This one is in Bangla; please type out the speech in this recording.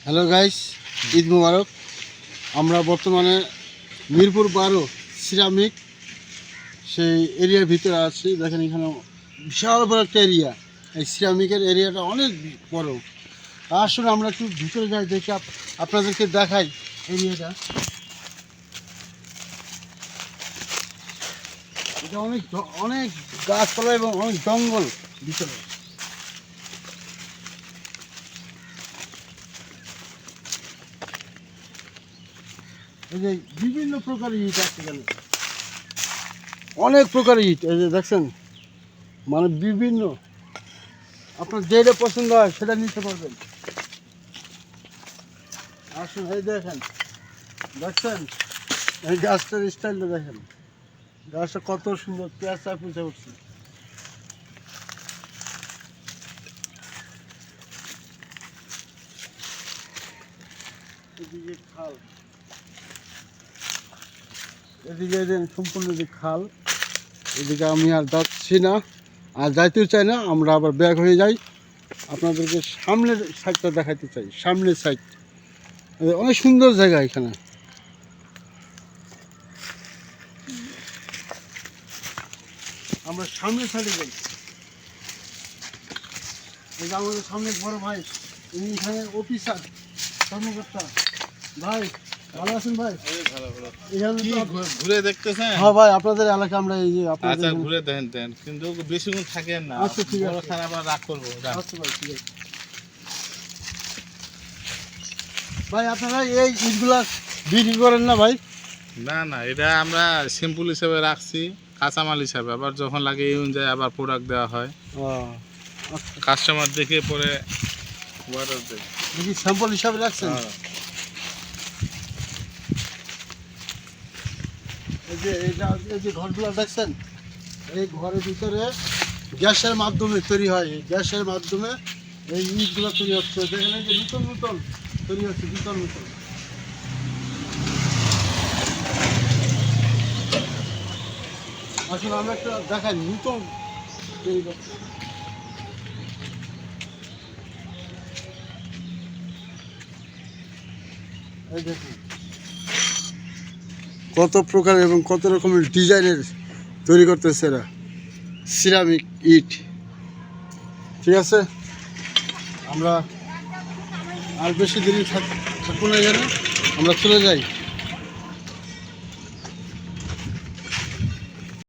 হ্যালো গাইস, ঈদ মুবারক। আমরা বর্তমানে মিরপুর 12 সিরামিক সেই এরিয়ার ভিতরে আছি। দেখেন এখানে বিশাল বড় একটা এরিয়া। এই সিরামিকের এরিয়াটা অনেক বড়। আসুন আমরা একটু ভিতরে যাই, দেখে আপনাদেরকে দেখাই এরিয়াটা। এটা অনেক অনেক গাছপালা এবং অনেক জঙ্গল ভিতরে। এই যে বিভিন্ন প্রকারের ইট আছে এখানে, অনেক প্রকারের ইট। এই যে দেখছেন, মানে বিভিন্ন, আপনার যেটা পছন্দ হয় সেটা নিতে পারবেন। আসুন, এই দেখেন, দেখছেন এই গাছটার স্টাইলটা দেখেন, গাছটা কত সুন্দর পেঁচা পুঁচে উঠছে। এদিকে খাল, এদিকে সম্পূর্ণ যে খাল, এদিকে আমি আর যাচ্ছি না, আর যাইতেও চাই না। আমরা আবার ব্যাক হয়ে যাই। আপনাদেরকে সামনের সাইডটা দেখাতে চাই। সামনের সাইড অনেক সুন্দর জায়গা। এখানে আমরা সামনের সাইডে যাই। এই যে আমাদের সামনে বড় ভাই, উনি এখানে অফিসার, কর্মকর্তা। ভাই ভালো আছেন ভাই? ঘুরে দেখতেছেন? হ্যাঁ ভাই, আপনাদের এলাকা আমরা এই যে আচ্ছা ঘুরে দেখেন, কিন্তু বেশিক্ষণ থাকেন না। আচ্ছা ঠিক আছে, স্যার আবার রাগ করবো। আচ্ছা ভাই ঠিক আছে। ভাই আপনারা এই ইটগুলা বিক্রি করেন না ভাই? না না, এটা আমরা সিম্পল হিসেবে রাখছি, কাঁচামাল হিসাবে। আবার যখন লাগে এই অনুযায়ী আবার প্রোডাক্ট দেওয়া হয়। কাস্টমার দেখে পরে অর্ডার দেয়। দেখি স্যাম্পল হিসাবে রাখছেন। এই যে এই যে ঘরগুলো দেখছেন, এই ঘরের ভিতরে গ্যাসের মাধ্যমে তৈরি হয়। এই গ্যাসের মাধ্যমে এই ইটগুলো তৈরি হচ্ছে। দেখেন এই যে নতুন নতুন তৈরি হচ্ছে, নতুন নতুন। আসলে আমরা একটা দেখাই নতুন তৈরি করছে। এই দেখুন কত প্রকার এবং কত রকমের ডিজাইনের তৈরি করতেছে এরা, সিরামিক ইট। ঠিক আছে, আমরা আর বেশি দেরি থাকবো না, এখানে আমরা চলে যাই।